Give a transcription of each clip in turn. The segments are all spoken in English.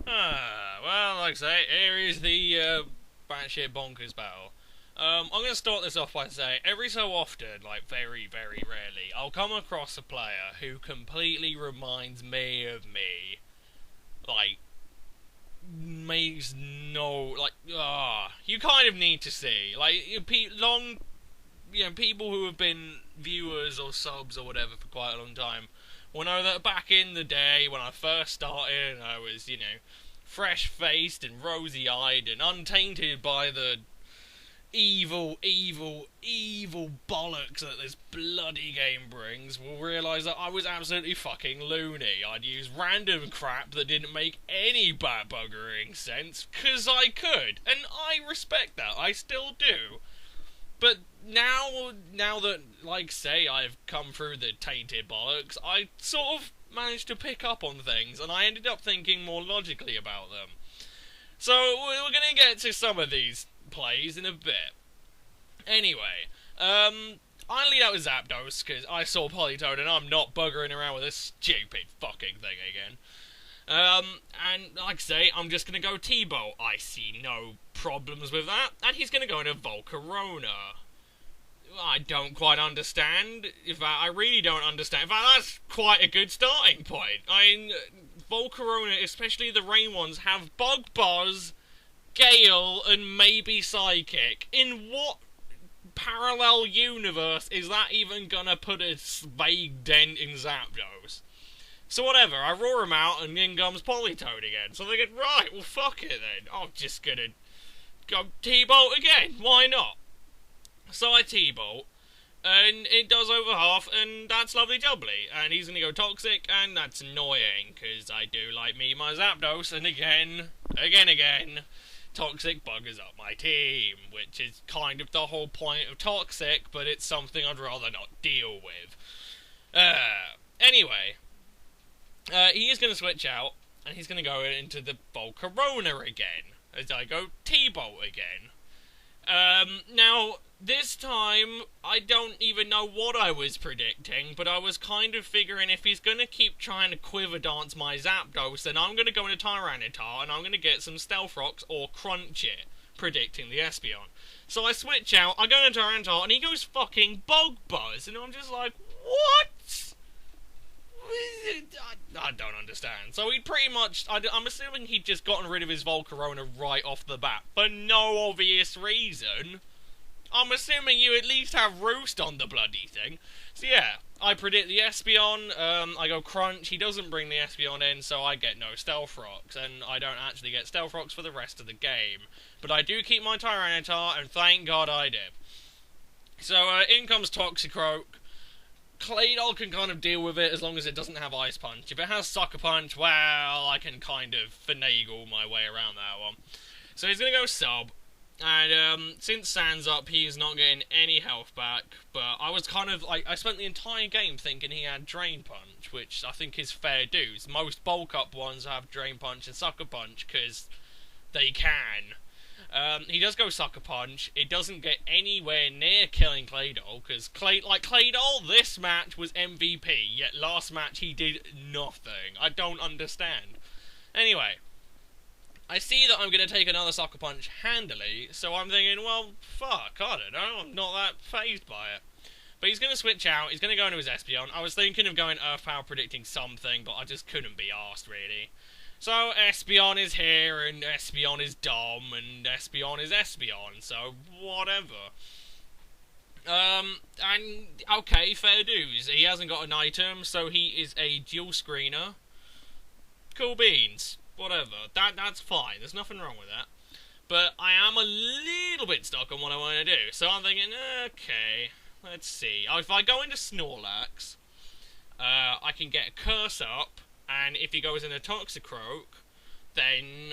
Well, like I say, here is the batshit bonkers battle. I'm going to start this off by saying, every so often, like very, very rarely, I'll come across a player who completely reminds me of me. Like, makes no, like, you kind of need to see. Like, people who have been viewers or subs or whatever for quite a long time will know that back in the day when I first started and I was, fresh-faced and rosy-eyed and untainted by the evil, evil, evil bollocks that this bloody game brings, will realise that I was absolutely fucking loony. I'd use random crap that didn't make any bat buggering sense, 'cause I could, and I respect that, I still do. But now that, like say, I've come through the tainted bollocks, I sort of managed to pick up on things, and I ended up thinking more logically about them. So, we're going to get to some of these plays in a bit. Anyway, I lead out with Zapdos, because I saw Polytoad, and I'm not buggering around with this stupid fucking thing again. And like I say, I'm just going to go T-Bolt. I see no problems with that. And he's going to go into Volcarona. I don't quite understand. In fact, I really don't understand. In fact, that's quite a good starting point. I mean, Volcarona, especially the rain ones, have Bug Buzz, Gale, and maybe Psychic. In what parallel universe is that even gonna put a vague dent in Zapdos? So whatever, I roar him out and in comes Polytoad again. So they get, right, well fuck it then. I'm just gonna go T-Bolt again, why not? So I T-Bolt, and it does over half, and that's lovely jubbly. And he's gonna go Toxic, and that's annoying, because I do like me my Zapdos, and again, Toxic buggers up my team, which is kind of the whole point of Toxic, but it's something I'd rather not deal with. Anyway, he is going to switch out, and he's going to go into the Volcarona again, as I go T-Bolt again. Now, this time, I don't even know what I was predicting, but I was kind of figuring if he's going to keep trying to quiver dance my Zapdos, then I'm going to go into Tyranitar, and I'm going to get some Stealth Rocks or Crunch it, predicting the Espeon. So I switch out, I go into Tyranitar, and he goes fucking Bug Buzz, and I'm just like, what? I don't understand. So he'd pretty much, I'm assuming he'd just gotten rid of his Volcarona right off the bat, for no obvious reason. I'm assuming you at least have Roost on the bloody thing. So yeah, I predict the Espeon, I go Crunch, he doesn't bring the Espeon in, so I get no Stealth Rocks, and I don't actually get Stealth Rocks for the rest of the game. But I do keep my Tyranitar, and thank God I did. So, in comes Toxicroak. Claydol can kind of deal with it as long as it doesn't have Ice Punch. If it has Sucker Punch, well, I can kind of finagle my way around that one. So he's going to go Sub. And since Sand's up, he's not getting any health back. But I was kind of like, I spent the entire game thinking he had Drain Punch, which I think is fair dues. Most bulk up ones have Drain Punch and Sucker Punch because they can. He does go Sucker Punch. It doesn't get anywhere near killing Claydol, because Claydol, this match was MVP, yet last match he did nothing. I don't understand. Anyway, I see that I'm going to take another Sucker Punch handily, so I'm thinking, well, fuck, I don't know, I'm not that fazed by it. But he's going to switch out, he's going to go into his Espeon. I was thinking of going Earth Power predicting something, but I just couldn't be arsed, really. So, Espeon is here, and Espeon is dumb, and Espeon is Espeon, so whatever. And, okay, fair dues. He hasn't got an item, so he is a dual screener. Cool beans. Whatever. That's fine. There's nothing wrong with that. But I am a little bit stuck on what I want to do. So I'm thinking, okay, let's see. If I go into Snorlax, I can get a Curse up. And if he goes in a Toxicroak, then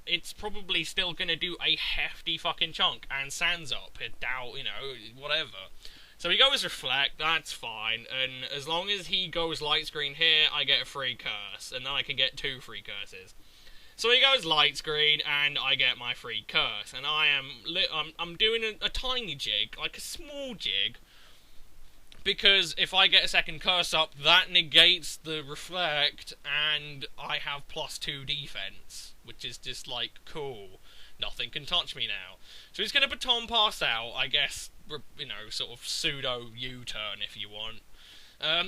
it's probably still going to do a hefty fucking chunk. And Sands up, whatever. So he goes Reflect, that's fine. And as long as he goes Light Screen here, I get a free Curse. And then I can get 2 free Curses. So he goes Light Screen, and I get my free Curse. And I'm doing a tiny jig, like a small jig, because if I get a second curse up, that negates the reflect, and I have +2 defense, which is just like, cool. Nothing can touch me now. So he's going to baton pass out, I guess, you know, sort of pseudo U-turn if you want.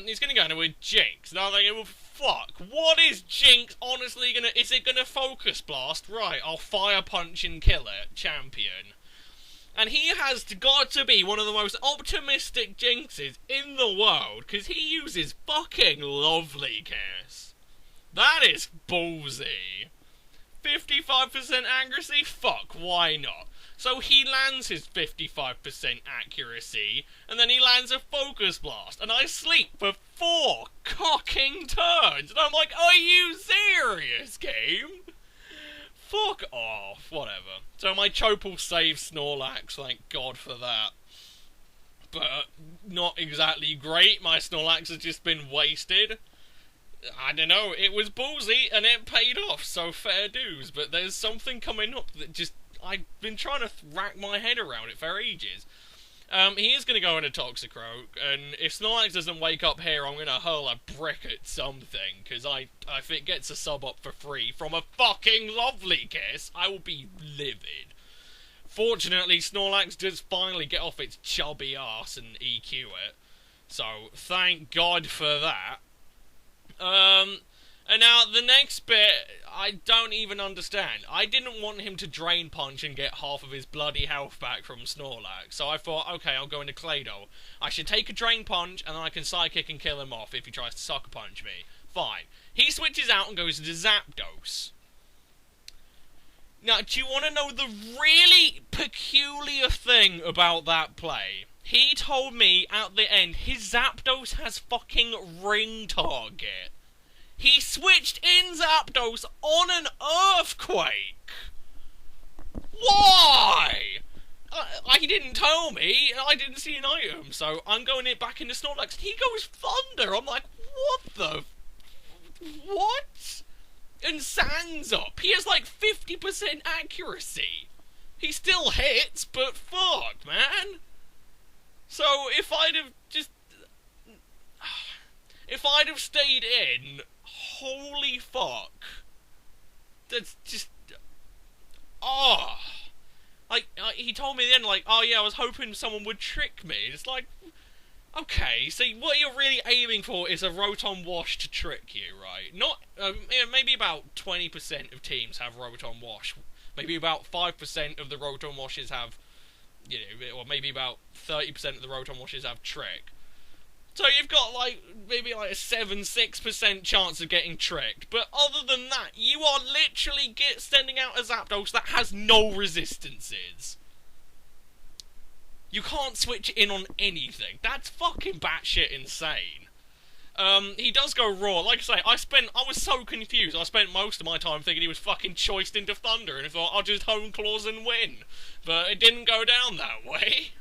He's going to go into a Jinx. Now I'm thinking, well, fuck, what is Jinx honestly going to... Is it going to Focus Blast? Right, I'll Fire Punch and kill it. Champion. And he has got to be one of the most optimistic Jinxes in the world, because he uses fucking Lovely Kiss. That is ballsy. 55% accuracy? Fuck, why not? So he lands his 55% accuracy, and then he lands a Focus Blast, and I sleep for 4 cocking turns, and I'm like, are you serious, game? Fuck off, whatever. So my Chopal saves Snorlax, thank God for that. But not exactly great, my Snorlax has just been wasted. I don't know, it was ballsy and it paid off, so fair dues, but there's something coming up that just, I've been trying to rack my head around it for ages. He is going to go into Toxicroak, and if Snorlax doesn't wake up here, I'm going to hurl a brick at something, because if it gets a sub up for free from a fucking Lovely Kiss, I will be livid. Fortunately, Snorlax does finally get off its chubby ass and EQ it, so thank God for that. And now, the next bit, I don't even understand. I didn't want him to Drain Punch and get half of his bloody health back from Snorlax, so I thought, okay, I'll go into Claydol. I should take a Drain Punch, and then I can Psychic and kill him off if he tries to Sucker Punch me. Fine. He switches out and goes to Zapdos. Now, do you want to know the really peculiar thing about that play? He told me at the end his Zapdos has fucking Ring Target. He switched in Zapdos on an Earthquake! Why? He didn't tell me, I didn't see an item, so I'm going it back into Snorlax. He goes Thunder! I'm like, what the... What? And Sand's up. He has like 50% accuracy. He still hits, but fuck, man. So, if I'd have just... If I'd have stayed in... Holy fuck. That's just... Oh. Like, he told me then, like, oh yeah, I was hoping someone would trick me. It's like... Okay, so what you're really aiming for is a Rotom Wash to trick you, right? Not... maybe about 20% of teams have Rotom Wash. Maybe about 5% of the Rotom Washes have... You know, or maybe about 30% of the Rotom Washes have Trick. So you've got, like, maybe like a 6% chance of getting tricked. But other than that, you are literally sending out a Zapdos that has no resistances. You can't switch in on anything. That's fucking batshit insane. He does go raw. Like I say, I was so confused. I spent most of my time thinking he was fucking choiced into Thunder, and I thought, I'll just Hone Claws and win. But it didn't go down that way.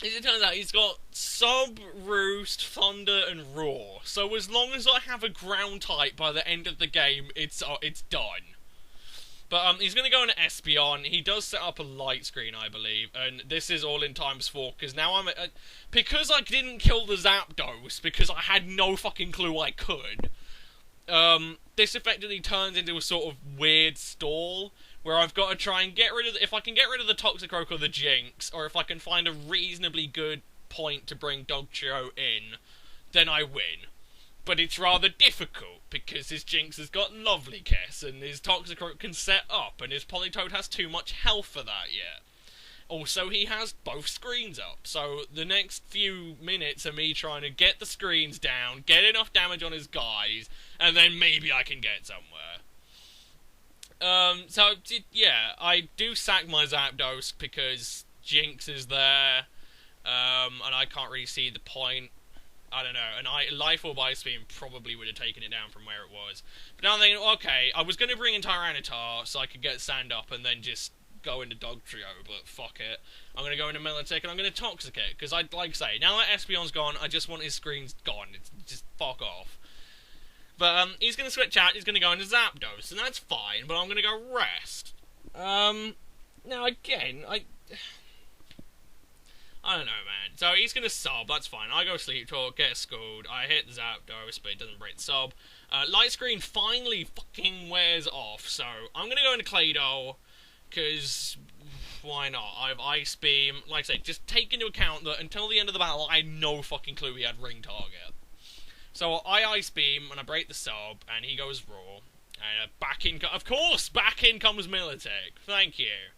As it turns out, he's got Sub, Roost, Thunder, and Roar. So as long as I have a ground type by the end of the game, it's done. But he's going to go into Espeon. He does set up a light screen, I believe, and this is all in ×4, because now I'm... because I didn't kill the Zapdos, because I had no fucking clue I could, this effectively turns into a sort of weird stall, where I've got to try and get rid of... If I can get rid of the Toxicroak or the Jinx, or if I can find a reasonably good point to bring Dogtrio in, then I win. But it's rather difficult, because his Jinx has got Lovely Kiss, and his Toxicroak can set up, and his Politoed has too much health for that yet. Also, he has both screens up, so the next few minutes are me trying to get the screens down, get enough damage on his guys, and then maybe I can get somewhere. So, yeah, I do sack my Zapdos, because Jinx is there, and I can't really see the point. I don't know, and Life Orb Ice Beam probably would have taken it down from where it was. But now I'm thinking, okay, I was going to bring in Tyranitar so I could get Sand up and then just go into Dogtrio, but fuck it. I'm going to go into Melitech and I'm going to Toxic it, because I'd like to say, now that Espeon's gone, I just want his screens gone. It's just fuck off. But he's going to switch out, he's going to go into Zapdos, and that's fine, but I'm going to go Rest. Now again, I don't know, man. So he's gonna sub, that's fine. I go sleep talk, get schooled, I hit the Zapdos, but it doesn't break the sub. Light screen finally fucking wears off, so I'm gonna go into Claydol, because why not? I have Ice Beam. Like I say, just take into account that until the end of the battle, I had no fucking clue he had Ring Target. So I Ice Beam, and I break the sub, and he goes Raw. And back in, of course, back in comes Militech. Thank you.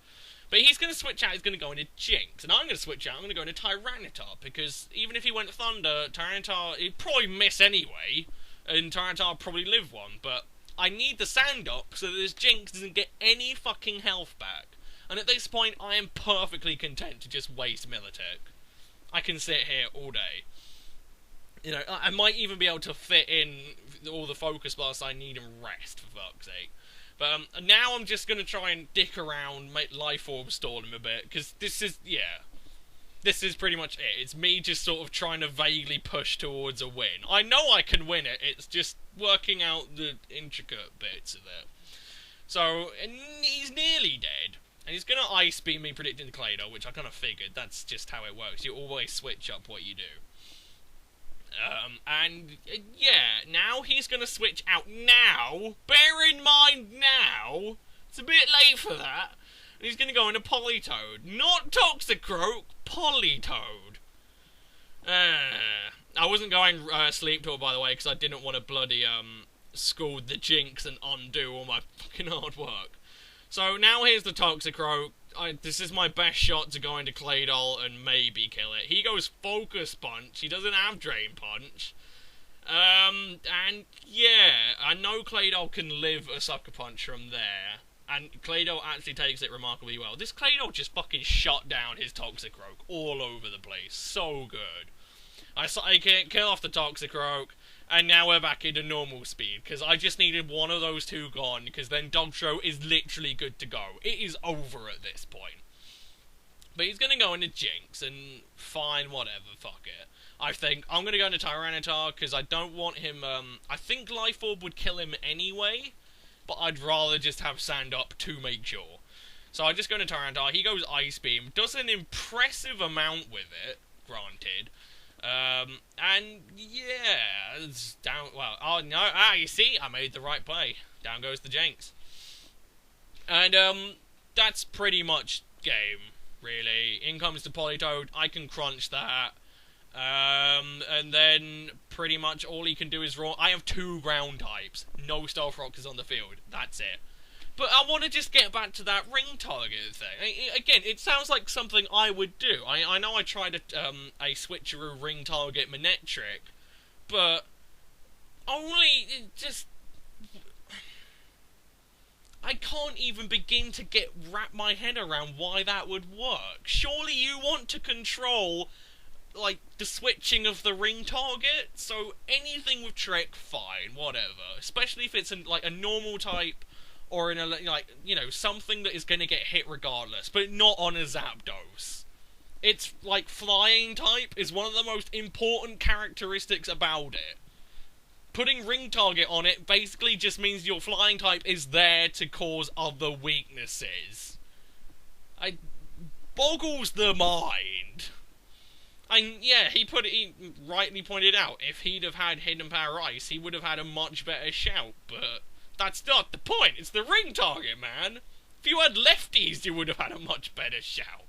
But he's going to switch out, he's going to go into Jinx. And I'm going to switch out, I'm going to go into Tyranitar. Because even if he went Thunder, Tyranitar, he'd probably miss anyway. And Tyranitar would probably live one. But I need the Sand up so that this Jinx doesn't get any fucking health back. And at this point, I am perfectly content to just waste Militech. I can sit here all day. You know, I might even be able to fit in all the focus blasts I need and rest, for fuck's sake. But now I'm just going to try and dick around, make Life Orb stall him a bit, because this is, yeah, this is pretty much it. It's me just sort of trying to vaguely push towards a win. I know I can win it, it's just working out the intricate bits of it. So, and he's nearly dead. And he's going to Ice Beam me predicting the Claydol, which I kind of figured. That's just how it works. You always switch up what you do. Yeah, now he's going to switch out now. Bear in mind now. It's a bit late for that. And he's going to go into Politoed. Not Toxicroak, Politoed. I wasn't going Sleep Talk, by the way, because I didn't want to bloody scold the Jinx and undo all my fucking hard work. So now here's the Toxicroak. This is my best shot to go into Claydol and maybe kill it. He goes Focus Punch. He doesn't have Drain Punch. And yeah, I know Claydol can live a Sucker Punch from there. And Claydol actually takes it remarkably well. This Claydol just fucking shut down his Toxicroak all over the place. So good. I can't kill off the Toxicroak. And now we're back into normal speed, because I just needed one of those two gone, because then Dogstro is literally good to go. It is over at this point. But he's going to go into Jinx, and fine, whatever, fuck it. I think I'm going to go into Tyranitar, because I don't want him, I think Life Orb would kill him anyway, but I'd rather just have Sand up to make sure. So I just go into Tyranitar, he goes Ice Beam, does an impressive amount with it, granted. And yeah, it's down, well, oh no, you see, I made the right play. Down goes the Jinx. And, that's pretty much game, really. In comes the Politoed, I can crunch that. And then pretty much all he can do is raw. I have 2 ground types, no Stealth Rockers on the field, that's it. But I want to just get back to that Ring Target thing. Again, it sounds like something I would do. I know I tried a switcheroo Ring Target Manectric, but only just... I can't even begin to wrap my head around why that would work. Surely you want to control, like, the switching of the Ring Target? So anything with Trick, fine, whatever. Especially if it's like a normal type, or in a, like, you know, something that is going to get hit regardless, but not on a Zapdos. It's, like, Flying type is one of the most important characteristics about it. Putting Ring Target on it basically just means your Flying type is there to cause other weaknesses. It boggles the mind. And yeah, he rightly pointed out, if he'd have had Hidden Power Ice, he would have had a much better shout, but that's not the point. It's the Ring Target, man. If you had lefties, you would have had a much better shout.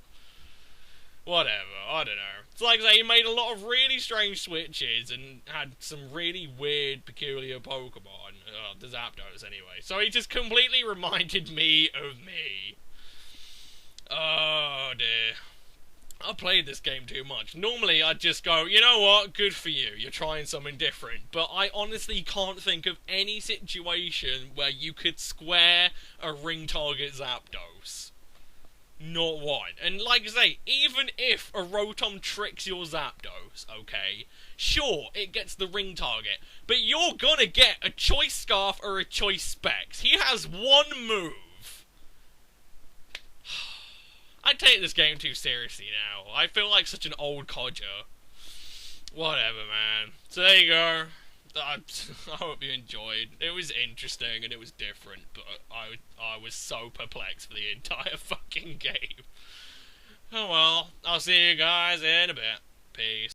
Whatever, I don't know. It's like I say, he made a lot of really strange switches and had some really weird, peculiar Pokemon. The Zapdos, anyway. So he just completely reminded me of me. Oh, dear. I played this game too much. Normally, I'd just go, you know what, good for you, you're trying something different. But I honestly can't think of any situation where you could square a Ring Target Zapdos. Not one. And like I say, even if a Rotom tricks your Zapdos, okay, sure, it gets the Ring Target, but you're gonna get a Choice Scarf or a Choice Specs. He has one move. I take this game too seriously now. I feel like such an old codger. Whatever, man. So there you go. I hope you enjoyed. It was interesting and it was different, but I was so perplexed for the entire fucking game. Oh well, I'll see you guys in a bit. Peace.